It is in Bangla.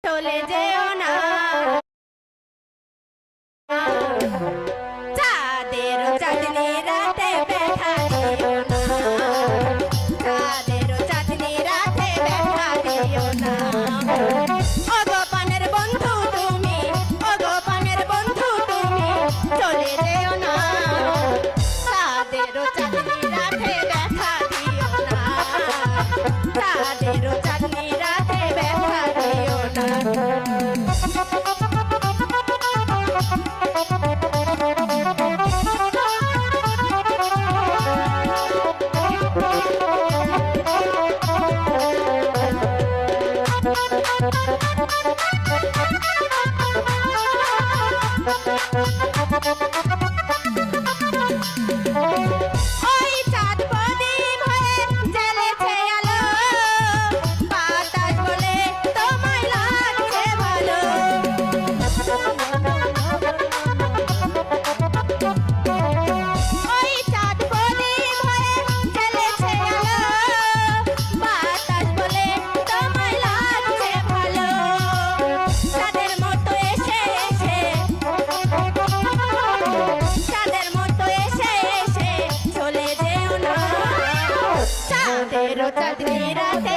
চলে যেও না চাঁদের চাঁদনি রাতে ব্যথা দিও না চাঁদের চাঁদনি রাতে ব্যথা দিও না ওগো পানের বন্ধু তুমি ওগো পানের বন্ধু তুমি চলে যেও না চাঁদের চাঁদনি রাতে ব্যথা দিও না চাঁদের চাঁদনি রাতে ব্যথা দিও না ওই চাঁদ প্রদীপ হয়ে জ্বলেছে আলো বাতাস বলে তোমায় লাগছে ভালো ওই চাঁদ প্রদীপ হয়ে জ্বলেছে আলো বাতাস বলে তোমায় লাগছে ভালো চাঁদের মতো এসে এসে চাঁদের মতো এসে এসে চলে যেও না চাঁদের চাঁদনি রাতে